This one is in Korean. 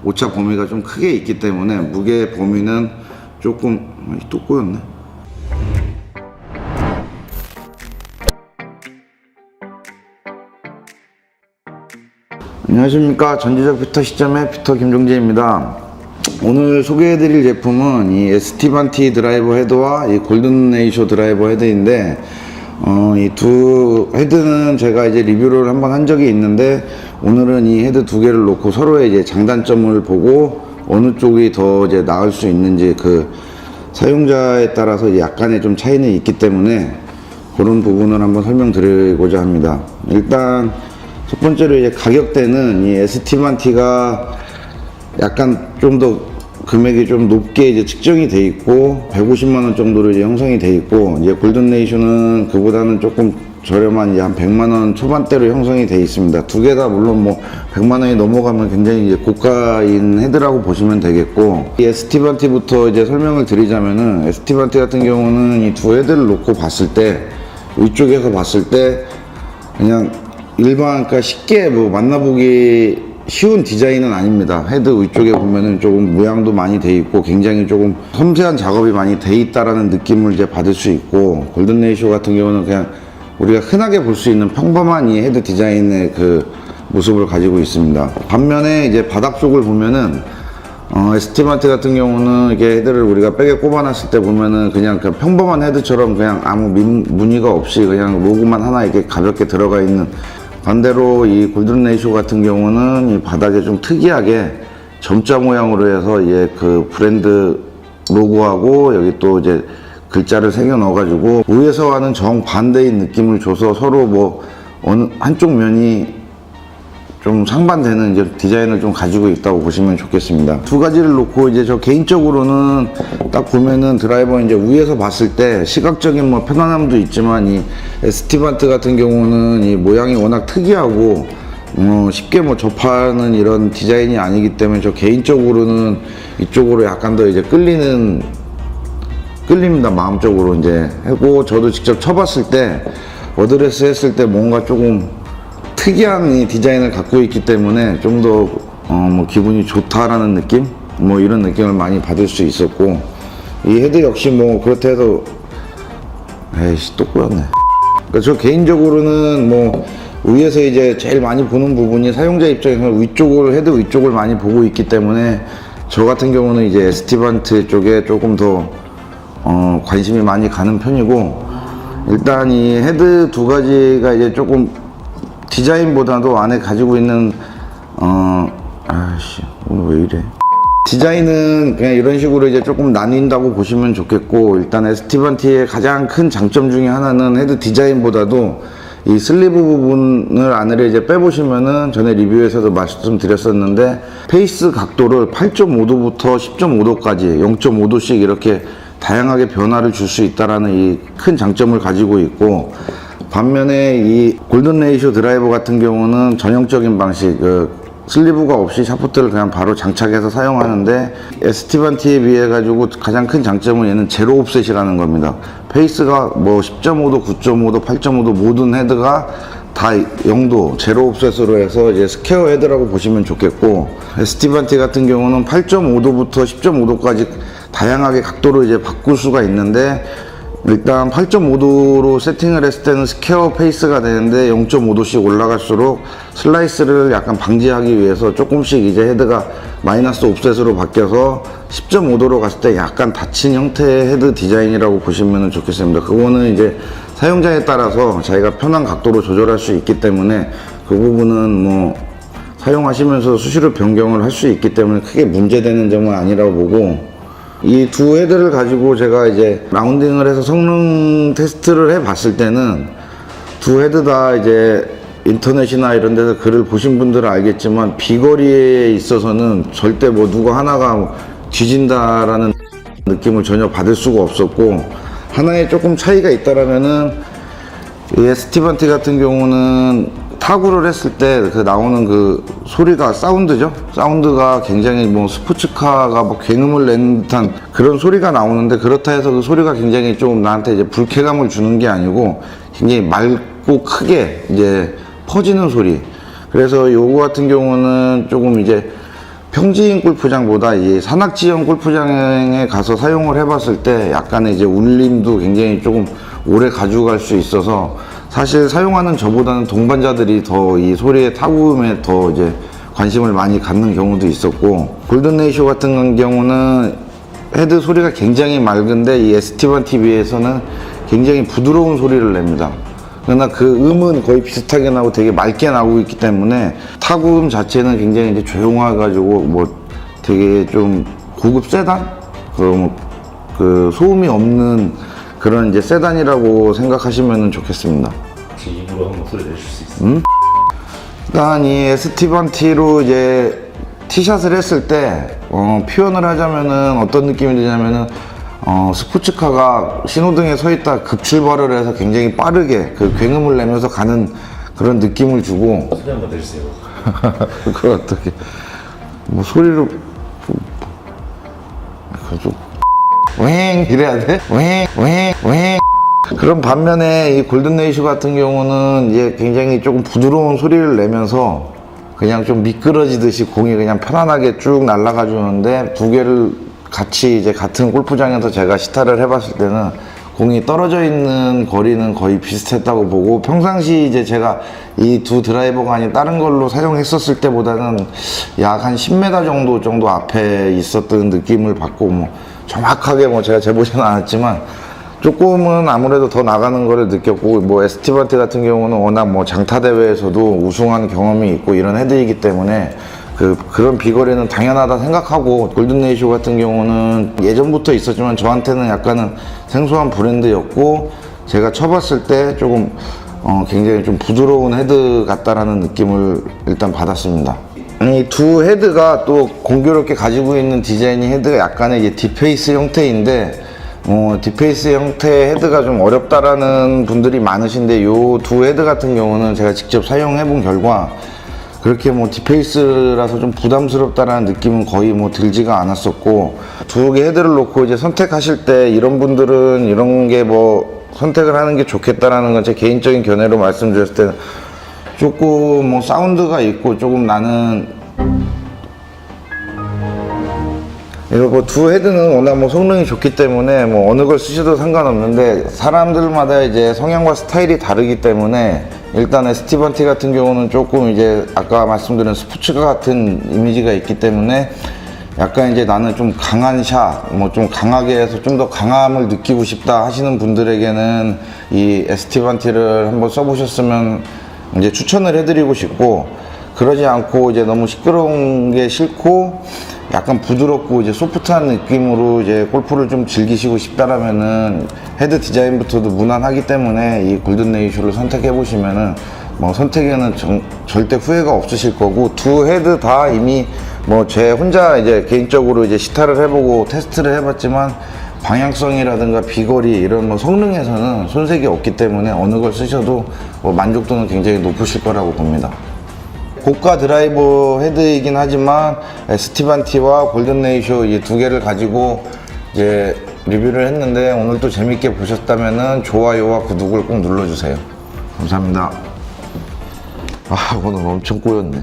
오차 범위가 좀 크게 있기 때문에 무게 범위는 조금 또 꼬였네. 안녕하십니까. 전지적 피터 시점의 피터 김종재입니다. 오늘 소개해드릴 제품은 이 ST반티 드라이버 헤드와 이 골든 레이쇼 드라이버 헤드인데, 이 두 헤드는 제가 이제 리뷰를 한번 한 적이 있는데, 오늘은 이 헤드 두 개를 놓고 서로의 이제 장단점을 보고 어느 쪽이 더 이제 나을 수 있는지, 그 사용자에 따라서 약간의 좀 차이는 있기 때문에 그런 부분을 한번 설명드리고자 합니다. 일단 첫 번째로 이제 가격대는 이 ST반티가 약간 좀 더 금액이 좀 높게 이제 측정이 돼 있고 150만원 정도로 이제 형성이 돼 있고, 이제 골든 레이쇼는 그보다는 조금 저렴한 이제 한 100만원 초반대로 형성이 돼 있습니다. 두 개 다 물론 뭐 100만원이 넘어가면 굉장히 이제 고가인 헤드라고 보시면 되겠고, 이 ST반티부터 이제 설명을 드리자면은, ST반티 같은 경우는 이 두 헤드를 놓고 봤을 때, 위쪽에서 봤을 때 그냥 일반, 그러니까 쉽게 뭐 만나보기 쉬운 디자인은 아닙니다. 헤드 위쪽에 보면은 조금 모양도 많이 돼 있고 굉장히 조금 섬세한 작업이 많이 돼 있다라는 느낌을 이제 받을 수 있고, 골든 레이쇼 같은 경우는 그냥 우리가 흔하게 볼 수 있는 평범한 이 헤드 디자인의 그 모습을 가지고 있습니다. 반면에 이제 바닥 쪽을 보면은 ST반티 같은 경우는 이게 헤드를 우리가 백에 꼽아놨을 때 보면은 그냥 평범한 헤드처럼 그냥 아무 무늬가 없이 그냥 로고만 하나 이렇게 가볍게 들어가 있는, 반대로 이 골든 레이쇼 같은 경우는 이 바닥에 좀 특이하게 점자 모양으로 해서 이제 그 브랜드 로고하고 여기 또 이제 글자를 새겨 넣어가지고 위에서와는 정반대인 느낌을 줘서 서로 뭐 어느 한쪽 면이 좀 상반되는 이제 디자인을 좀 가지고 있다고 보시면 좋겠습니다. 두 가지를 놓고 이제 저 개인적으로는 딱 보면은 드라이버 이제 위에서 봤을 때 시각적인 뭐 편안함도 있지만, 이 ST반티 같은 경우는 이 모양이 워낙 특이하고 쉽게 뭐 접하는 이런 디자인이 아니기 때문에 저 개인적으로는 이쪽으로 약간 더 이제 끌립니다. 마음적으로 이제 하고, 저도 직접 쳐봤을 때 어드레스 했을 때 뭔가 조금 특이한 이 디자인을 갖고 있기 때문에 좀 더 뭐 기분이 좋다라는 느낌, 뭐 이런 느낌을 많이 받을 수 있었고, 이 헤드 역시 뭐 그렇다 해도 에이씨 또 꼬였네. 그러니까 저 개인적으로는 뭐 위에서 이제 제일 많이 보는 부분이 사용자 입장에서 위쪽을, 헤드 위쪽을 많이 보고 있기 때문에 저 같은 경우는 이제 ST반티 쪽에 조금 더 관심이 많이 가는 편이고, 일단 이 헤드 두 가지가 이제 조금 디자인보다도 안에 가지고 있는 아씨 오늘 왜 이래, 디자인은 그냥 이런 식으로 이제 조금 나뉜다고 보시면 좋겠고, 일단 ST반티의 가장 큰 장점 중에 하나는 헤드 디자인보다도 이 슬리브 부분을 안으로 이제 빼보시면은, 전에 리뷰에서도 말씀드렸었는데 페이스 각도를 8.5도부터 10.5도까지 0.5도씩 이렇게 다양하게 변화를 줄 수 있다라는 이 큰 장점을 가지고 있고, 반면에 이 골든 레이쇼 드라이버 같은 경우는 전형적인 방식, 슬리브가 없이 샤프트를 그냥 바로 장착해서 사용하는데, ST반티에 비해 가지고 가장 큰 장점은 얘는 제로 옵셋이라는 겁니다. 페이스가 뭐 10.5도, 9.5도, 8.5도 모든 헤드가 다 0도 제로 옵셋으로 해서 이제 스퀘어 헤드라고 보시면 좋겠고, ST반티 같은 경우는 8.5도부터 10.5도까지 다양하게 각도로 이제 바꿀 수가 있는데, 일단 8.5도로 세팅을 했을 때는 스퀘어 페이스가 되는데 0.5도씩 올라갈수록 슬라이스를 약간 방지하기 위해서 조금씩 이제 헤드가 마이너스 옵셋으로 바뀌어서 10.5도로 갔을 때 약간 닫힌 형태의 헤드 디자인이라고 보시면 좋겠습니다. 그거는 이제 사용자에 따라서 자기가 편한 각도로 조절할 수 있기 때문에 그 부분은 뭐 사용하시면서 수시로 변경을 할 수 있기 때문에 크게 문제되는 점은 아니라고 보고, 이 두 헤드를 가지고 제가 이제 라운딩을 해서 성능 테스트를 해 봤을 때는 두 헤드 다 이제 인터넷이나 이런 데서 글을 보신 분들은 알겠지만 비거리에 있어서는 절대 뭐 누가 하나가 뒤진다라는 느낌을 전혀 받을 수가 없었고, 하나의 조금 차이가 있다라면은 이 ST반티 같은 경우는 타구를 했을 때 그 나오는 그 소리가 사운드죠. 사운드가 굉장히 뭐 스포츠카가 뭐 굉음을 내는 듯한 그런 소리가 나오는데, 그렇다 해서 그 소리가 굉장히 좀 나한테 이제 불쾌감을 주는 게 아니고 굉장히 맑고 크게 이제 퍼지는 소리. 그래서 요거 같은 경우는 조금 이제 평지인 골프장보다 이 산악지형 골프장에 가서 사용을 해봤을 때 약간의 이제 울림도 굉장히 조금 오래 가져갈 수 있어서 사실 사용하는 저보다는 동반자들이 더 이 소리의 타구음에 더 이제 관심을 많이 갖는 경우도 있었고, 골든 레이쇼 같은 경우는 헤드 소리가 굉장히 맑은데 이 ST반 TV에서는 굉장히 부드러운 소리를 냅니다. 그러나 그 음은 거의 비슷하게 나고 되게 맑게 나오고 있기 때문에 타구음 자체는 굉장히 이제 조용해가지고 뭐 되게 좀 고급 세단? 그럼 그 소음이 없는 그런 이제 세단이라고 생각하시면 좋겠습니다. 제 입으로 한번 소리 내실 수 있어요? 일단 이 ST반 T로 이제 티샷을 했을 때 표현을 하자면은 어떤 느낌이 드냐면은 스포츠카가 신호등에 서 있다 급출발을 해서 굉장히 빠르게 그 굉음을 내면서 가는 그런 느낌을 주고. 소리 한번 내주세요. 그걸 어떻게 뭐 소리로 좀 웽 이래야 돼? 웽 그런 반면에 이 골든 레이쇼 같은 경우는 이제 굉장히 조금 부드러운 소리를 내면서 그냥 좀 미끄러지듯이 공이 그냥 편안하게 쭉 날아가 주는데, 두 개를 같이 이제 같은 골프장에서 제가 시타를 해봤을 때는 공이 떨어져 있는 거리는 거의 비슷했다고 보고, 평상시 이제 제가 이 두 드라이버가 아닌 다른 걸로 사용했었을 때보다는 약 한 10m 정도 앞에 있었던 느낌을 받고, 뭐 정확하게 뭐 제가 재보지는 않았지만 조금은 아무래도 더 나가는 거를 느꼈고, 뭐 ST반 T 같은 경우는 워낙 뭐 장타 대회에서도 우승한 경험이 있고 이런 헤드이기 때문에 그런 비거리는 당연하다 생각하고, 골든 레이쇼 같은 경우는 예전부터 있었지만 저한테는 약간은 생소한 브랜드였고, 제가 쳐봤을 때 조금 굉장히 좀 부드러운 헤드 같다라는 느낌을 일단 받았습니다. 이 두 헤드가 또 공교롭게 가지고 있는 디자인이 헤드가 약간의 이제 딥페이스 형태인데, 딥페이스 형태의 헤드가 좀 어렵다라는 분들이 많으신데, 요 두 헤드 같은 경우는 제가 직접 사용해 본 결과 그렇게 뭐 딥페이스라서 좀 부담스럽다라는 느낌은 거의 뭐 들지가 않았었고, 두 개 헤드를 놓고 이제 선택하실 때 이런 분들은 이런 게 뭐 선택을 하는 게 좋겠다라는 건 제 개인적인 견해로 말씀드렸을 때는 조금 뭐 사운드가 있고 조금 나는 이거 뭐 두 헤드는 워낙 뭐 성능이 좋기 때문에 뭐 어느 걸 쓰셔도 상관없는데, 사람들마다 이제 성향과 스타일이 다르기 때문에 일단 ST반 T 같은 경우는 조금 이제 아까 말씀드린 스포츠카 같은 이미지가 있기 때문에 약간 이제 나는 좀 강한 샷, 뭐 좀 강하게 해서 좀 더 강함을 느끼고 싶다 하시는 분들에게는 이 ST반 T를 한번 써보셨으면 이제 추천을 해드리고 싶고, 그러지 않고 이제 너무 시끄러운 게 싫고 약간 부드럽고 이제 소프트한 느낌으로 이제 골프를 좀 즐기시고 싶다라면은 헤드 디자인부터도 무난하기 때문에 이 골든 레이쇼를 선택해 보시면은 뭐 선택에는 절대 후회가 없으실 거고, 두 헤드 다 이미 뭐 제 혼자 이제 개인적으로 이제 시타를 해보고 테스트를 해봤지만 방향성이라든가 비거리 이런 뭐 성능에서는 손색이 없기 때문에 어느 걸 쓰셔도 뭐 만족도는 굉장히 높으실 거라고 봅니다. 고가 드라이버 헤드이긴 하지만 ST반 T와 골든 레이쇼 이 두 개를 가지고 이제 리뷰를 했는데, 오늘 또 재밌게 보셨다면은 좋아요와 구독을 꼭 눌러주세요. 감사합니다. 오늘 엄청 꼬였네.